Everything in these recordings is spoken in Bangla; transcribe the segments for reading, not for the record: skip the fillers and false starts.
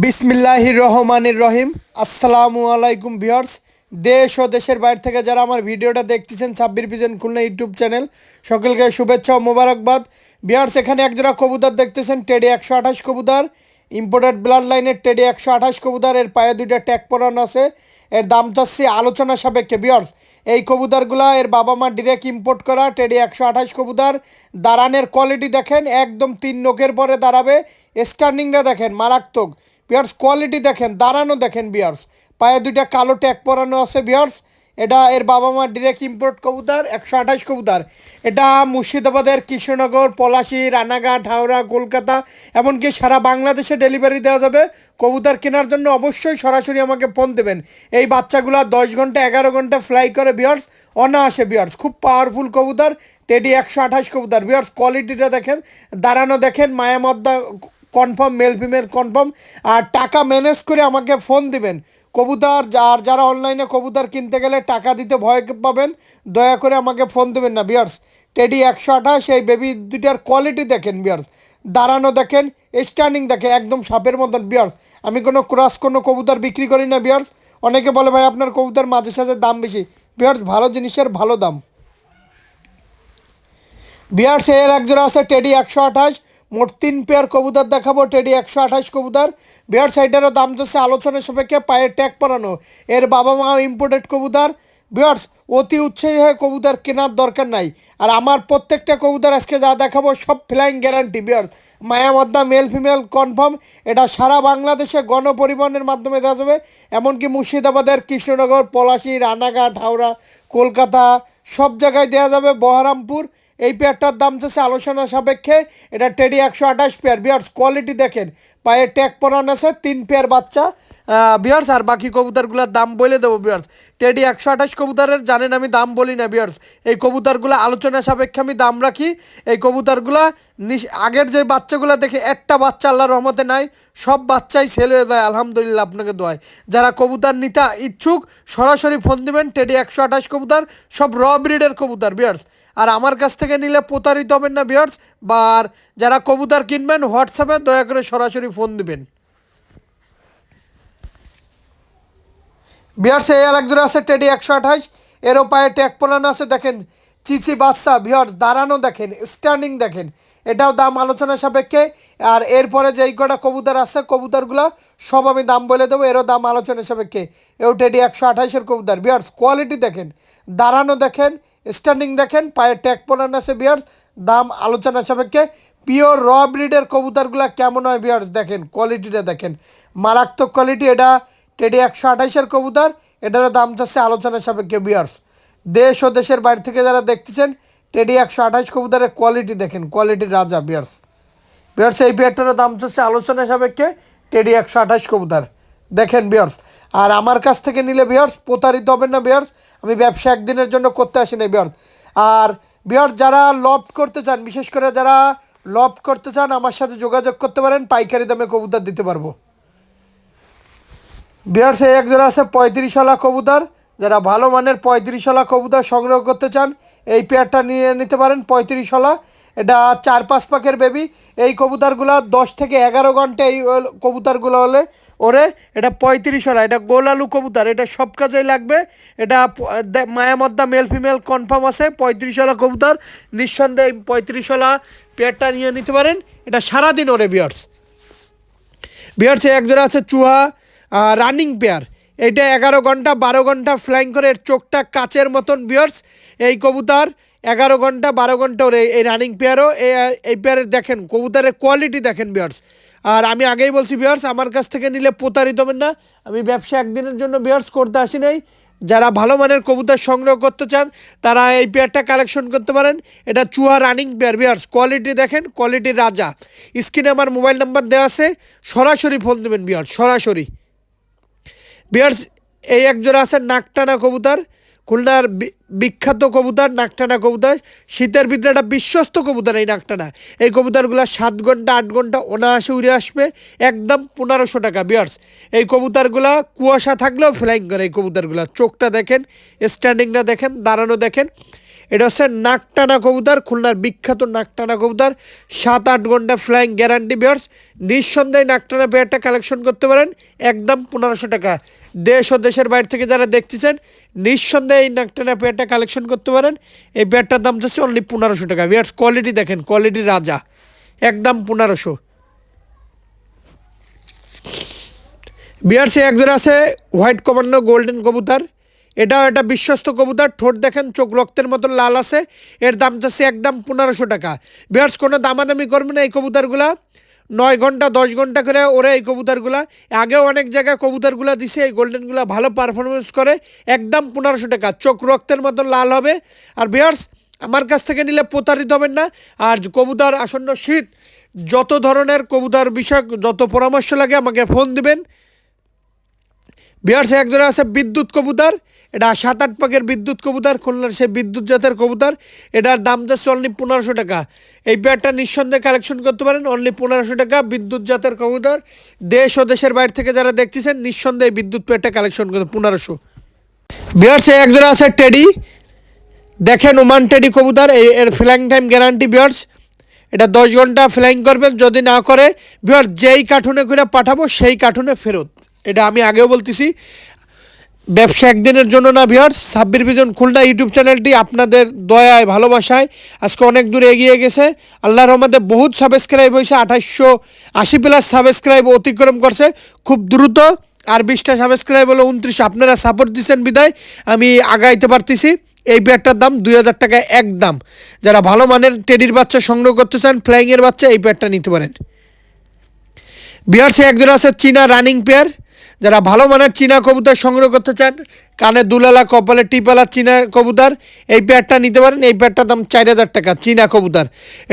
বিসমিল্লাহির রহমানির রহিম। আসসালামু আলাইকুম ভিউয়ার্স। দেশ ও দেশের বাইরে থেকে যারা আমার ভিডিওটা দেখতেছেন Sabbir pigeon Khulna YouTube channel, সকলকে শুভেচ্ছা ও মোবারকবাদ। ভিউয়ার্স, এখানে একজোড়া কবুতর দেখতেছেন, টেডি 128 কবুতর, ইম্পোর্টেড ব্লাড লাইনের টেডি 128 কবুতর। এর পায়ে দুইটা ট্যাগ পরানো আছে। এর দাম চাচ্ছি আলোচনা সাপেক্ষে। ভিউয়ার্স, এই কবুতরগুলা এর বাবা মা ডিরেক্ট ইম্পোর্ট করা টেডি 128 কবুতর। দাঁড়ানের কোয়ালিটি দেখেন, একদম 3 নখের পরে দাঁড়াবে। স্ট্যান্ডিংটা দেখেন মারাত্মক। বিয়ার্স, কোয়ালিটি দেখেন, দাঁড়ানো দেখেন। বিয়ার্স, পায়ে দুইটা কালো ট্যাগ পরানো আছে। বিয়ার্স, এটা এর বাবা মা ডিরেক্ট ইম্পোর্ট কবুতর 128 কবুতর। এটা মুর্শিদাবাদের কৃষ্ণনগর, পলাশী, রানাঘাট, হাওড়া, কলকাতা, এমনকি সারা বাংলাদেশে ডেলিভারি দেওয়া যাবে। কবুতর কেনার জন্য অবশ্যই সরাসরি আমাকে ফোন দেবেন। এই বাচ্চাগুলো 10 ঘন্টা 11 ঘন্টা ফ্লাই করে। বিয়ার্স, অনায়াসে। বিয়ার্স, খুব পাওয়ারফুল কবুতর টেডি 128 কবুতর। বিয়ার্স, কোয়ালিটিটা দেখেন, দাঁড়ানো দেখেন, মায়ামদ্দা কনফার্ম, মেল ফিমেল কনফার্ম। আর টাকা ম্যানেজ করে আমাকে ফোন দিবেন। কবুতর যারা অনলাইনে কবুতর কিনতে গেলে টাকা দিতে ভয় পাবেন, দয়া করে আমাকে ফোন দেবেন না। বিয়ার্স, টেডি 128, এই বেবি দুইটার কোয়ালিটি দেখেন। বিয়ার্স, দাঁড়ানো দেখেন, স্ট্যান্ডিং দেখেন, একদম সাপের মতন। বিয়ার্স, আমি কোনো কবুতর বিক্রি করি না। বিয়ার্স, অনেকে বলে ভাই আপনার কবুতর মাঝে সাঝে দাম বেশি। বিয়ার্স, ভালো জিনিসের ভালো দাম। বিয়ার্স, এর একজোড়া আছে টেডি 128। মোট 3 পেয়ার কবুতর দেখাবো টেডি 128 কবুতর। বিয়ার্স, এইটারও দাম যাচ্ছে আলোচনার সাপেক্ষে, পায়ের ট্যাগ পরানো। এর বাবা মা ইম্পোর্টেড কবুতর। বিয়ার্স, অতি উৎসাহী হয়ে কবুতর কেনার দরকার নাই। আর আমার প্রত্যেকটা কবুতর আজকে যা দেখাবো সব ফ্লাইং গ্যারান্টি। বিয়ার্স, মায়ামদ্দা মেল ফিমেল কনফার্ম। এটা সারা বাংলাদেশে গণপরিবহনের মাধ্যমে দেওয়া যাবে। এমনকি মুর্শিদাবাদের কৃষ্ণনগর, পলাশী, রানাঘাট, হাওড়া, কলকাতা সব জায়গায় দেওয়া যাবে। বহরমপুর। এই পেয়ারটার দাম চাচ্ছে আলোচনা সাপেক্ষে। এটা টেডি 128 পেয়ার। বিয়ার্স, কোয়ালিটি দেখেন, পায়ে ট্যাগ পরানো আছে। 3 পেয়ার বাচ্চা। বিয়ার্স, আর বাকি কবুতরগুলোর দাম বলে দেবো। বিয়ার্স, টেডি 128 কবুতরের জানেন আমি দাম বলি না। বিয়ার্স, এই কবুতরগুলো আলোচনা সাপেক্ষে আমি দাম রাখি। এই কবুতরগুলো আগের যে বাচ্চাগুলো দেখে একটা বাচ্চা আল্লাহর রহমতে নাই, সব বাচ্চাই সেল হয়ে যায় আলহামদুলিল্লাহ, আপনাকে দোয়ায়। যারা কবুতর নিতে ইচ্ছুক সরাসরি ফোন দেবেন। টেডি 128 কবুতর, সব র ব্রিডের কবুতর। বিয়ার্স, আর আমার কাছ থেকে নিলে প্রতারিত হবেন না। বিয়ার্স, বা যারা কবুতর কিনবেন হোয়াটসঅ্যাপে দয়া করে সরাসরি ফোন দিবেন। বিয়ার্স, এই একজোড়া আছে টেডি 128। এরও পায়ে ট্যাগ পরানো আছে দেখেন, চিচি বাচ্চা। বিয়ার্স, দাঁড়ানো দেখেন, স্ট্যান্ডিং দেখেন। এটাও দাম আলোচনা সাপেক্ষে। আর এরপরে যেই কটা কবুতর আছে কবুতরগুলো সব আমি দাম বলে দেবো, এরও দাম আলোচনা সাপেক্ষে। এও টেডি 128-এর কবুতর। বিয়ার্স, কোয়ালিটি দেখেন, দাঁড়ানো দেখেন, স্ট্যান্ডিং দেখেন, পায়ে ট্যাগ পরানো আছে। বিয়ার্স, দাম আলোচনা সাপেক্ষে। পিওর র ব্রিডের কবুতরগুলো কেমন হয় বিয়ার্স দেখেন, কোয়ালিটিটা দেখেন, মারাত্মক কোয়ালিটি। এটা টেডি 128-এর কবুতর। এটারও দাম চাচ্ছে আলোচনা সাপেক্ষে। বিয়ার্স, দেশ ও দেশের বাইরে থেকে যারা দেখতেছেন, টেডি 128 কবুতরের কোয়ালিটি দেখেন, কোয়ালিটির রাজা। বিয়ার্স, বিয়ার্স, এই পেয়ারটারও দাম চাচ্ছে আলোচনা সাপেক্ষে। টেডি 128 কবুতর দেখেন। বিয়ার্স, আর আমার কাছ থেকে নিলে বিয়ার্স প্রতারিত হবেন না। বিয়ার্স, আমি ব্যবসা একদিনের জন্য করতে আসি না। বিয়ার্স, আর বিয়ার্স, যারা লফট করতে চান, বিশেষ করে যারা লফট করতে চান আমার সাথে যোগাযোগ করতে পারেন, পাইকারি দামে কবুতর দিতে পারবো। বিয়ার্স, এই একজোড়া আছে 35 কবুতর। যারা ভালো মানের 35 কবুতর সংগ্রহ করতে চান এই পেয়ারটা নিয়ে নিতে পারেন। 35। এটা 4-5 পাকের বেবি। এই কবুতরগুলো 10 থেকে 11 ঘন্টা এই কবুতরগুলো হলে ওরে। এটা 35। এটা গোল আলু কবুতর, এটা সব কাজেই লাগবে। এটা মায়ামদ্দা মেল ফিমেল কনফার্ম আছে। 35 কবুতর, নিঃসন্দেহে 35 পেয়ারটা নিয়ে নিতে পারেন। এটা সারাদিন ওরে। বিয়ার্স, বিয়ার্স, এক জোড়া আছে চুহা রানিং পেয়ার। এইটা 11 ঘন্টা 12 ঘন্টা ফ্লাইং করে, এর চোখটা কাচের মতন। বিয়ার্স, এই কবুতর 11 ঘন্টা 12 ঘন্টা ওরে এই রানিং পেয়ারও। এই পেয়ারের দেখেন কবুতরের কোয়ালিটি দেখেন। বিয়ার্স, আর আমি আগেই বলছি বিয়ার্স, আমার কাছ থেকে নিলে প্রতারিত হবেন না। আমি ব্যবসা একদিনের জন্য বিয়ার্স করতে আসি নাই। যারা ভালো মানের কবুতর সংগ্রহ করতে চান তারা এই পেয়ারটা কালেকশন করতে পারেন। এটা চুহা রানিং পেয়ার। বিয়ার্স, কোয়ালিটি দেখেন, কোয়ালিটির রাজা। স্ক্রিনে আমার মোবাইল নাম্বার দেওয়া আছে, সরাসরি ফোন দেবেন। বিয়ার্স, সরাসরি। বিয়ার্স, এই একজোড়া আছে নাকটানা কবুতর, খুলনার বিখ্যাত কবুতর নাকটানা কবুতর। শীতের ভিতরে একটা বিশ্বস্ত কবুতর এই নাকটানা। এই কবুতরগুলো 7 ঘন্টা 8 ঘন্টা অনায়াসে উড়ে আসবে, একদম 1500 টাকা। বিয়ার্স, এই কবুতরগুলো কুয়াশা থাকলেও ফ্লাইং করে। এই কবুতরগুলো চোখটা দেখেন, স্ট্যান্ডিংটা দেখেন, দাঁড়ানো দেখেন। এটা হচ্ছে নাকটানা কবুতর, খুলনার বিখ্যাত নাকটানা কবুতর। 7-8 ঘন্টা ফ্লাইং গ্যারান্টি ভিউয়ার্স। নিঃসন্দেহে নাকটানা পেয়ারটা কালেকশন করতে পারেন একদম 1500 টাকা। দেশ ও দেশের বাইরে থেকে যারা দেখতেছেন নিঃসন্দেহে এই নাকটানা পেয়ারটা কালেকশন করতে পারেন। এই পেয়ারটার দাম যাচ্ছে অনলি 1500 টাকা ভিউয়ার্স। কোয়ালিটি দেখেন, কোয়ালিটি রাজা, একদম 1500। বিয়ার্সে একজোড়া আছে হোয়াইট কমান্ডো গোল্ডেন কবুতর। এটাও একটা বিশ্বস্ত কবুতর। ঠোঁট দেখেন, চোখ রক্তের মতো লাল আছে। এর দাম যাচ্ছে একদম 1500 টাকা। বিয়ার্স কোনো দামাদামি করবে না, এই কবুতরগুলা 9 ঘন্টা 10 ঘন্টা করে ওরে এই কবুতরগুলা। আগেও অনেক জায়গায় কবুতরগুলা দিছে, এই গোল্ডেনগুলা ভালো পারফরমেন্স করে। একদম 1500 টাকা, চোখ রক্তের মতো লাল হবে। আর বিয়ার্স আমার কাছ থেকে নিলে প্রতারিত হবেন না। আর কবুতর আসন্ন শীত, যত ধরনের কবুতর বিষয়ক যত পরামর্শ লাগে আমাকে ফোন দিবেন। বিহার এক জোড়া আছে বিদ্যুৎ কবুতর। এটা 7-8 পাকের বিদ্যুৎ কবুতর, খুলনার সে বিদ্যুৎ জাতের কবুতর। এটার দাম যাচ্ছে অনলি 1500 টাকা। এই পেয়ারটা নিঃসন্দেহে কালেকশন করতে পারেন অনলি 1500 টাকা। বিদ্যুৎ জাতের কবুতর। দেশ ও দেশের বাইরে থেকে যারা দেখতেছেন নিঃসন্দেহে বিদ্যুৎ পেয়ারটা কালেকশন করতে 1500। বিহার এক জোড়া আছে টেডি। দেখেন ওমান টেডি কবুতর, এর ফ্লাইং টাইম গ্যারান্টি বিয়ার্স। এটা 10 ঘন্টা ফ্লাইং করবেন, যদি না করে বিয়ার যেই কার্টুনে করে পাঠাবো সেই কার্টুনে ফেরত। এটা আমি আগেও বলতেছি, ব্যবসা একদিনের জন্য না ভিউয়ার্স। সাব্বির বিজন খুলনা ইউটিউব চ্যানেলটি আপনাদের দয়ায় ভালোবাসায় আজকে অনেক দূর এগিয়ে গেছে। আল্লাহর রহমতে বহুত সাবস্ক্রাইব হয়েছে, 2880+ সাবস্ক্রাইব অতিক্রম করছে খুব দ্রুত। আর 20টা সাবস্ক্রাইব হলো 29। আপনারা সাপোর্ট দিচ্ছেন বিদায় আমি আগাইতে পারতেছি। এই পেয়ারটার দাম 2000 টাকা একদম। যারা ভালো মানের টেডির বাচ্চা সংগ্রহ করতে চান, ফ্লাইংয়ের বাচ্চা, এই পেয়ারটা নিতে পারেন। বিহার একজোড়া আছে চীনা রানিং পেয়ার। যারা ভালো মানের চীনা কবুতর সংগ্রহ করতে চান, কানে দুলালা কপালে টিপালা চীনা কবুতর, এই পেয়ারটা নিতে পারেন। এই পেয়ারটার দাম 4000 টাকা। চীনা কবুতর,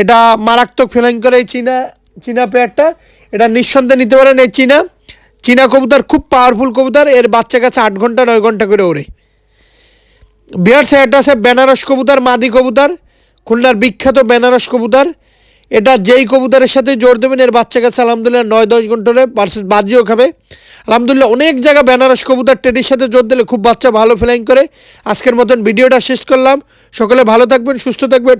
এটা মারাত্মক ফ্লাইং করে এই চীনা পেয়ারটা। এটা নিঃসন্দেহে নিতে পারেন। এই চীনা কবুতর খুব পাওয়ারফুল কবুতর। এর বাচ্চা কাছে 8 ঘন্টা 9 ঘন্টা করে ওড়ে। বিহার এটা আছে বেনারস কবুতর, মাদি কবুতর, খুলনার বিখ্যাত বেনারস কবুতর। এটা যেই কবুতরের সাথে জোর দেবেন এর বাচ্চা কাছে আলহামদুলিল্লাহ 9-10 ঘন্টা ভার্সেস বাজিও খাবে আলহামদুলিল্লাহ। অনেক জায়গা বেনারস কবুতর টেডির সাথে জোর দিলে খুব বাচ্চা ভালো ফ্লাইং করে। আজকের মতন ভিডিওটা শেষ করলাম। সকলে ভালো থাকবেন, সুস্থ থাকবেন।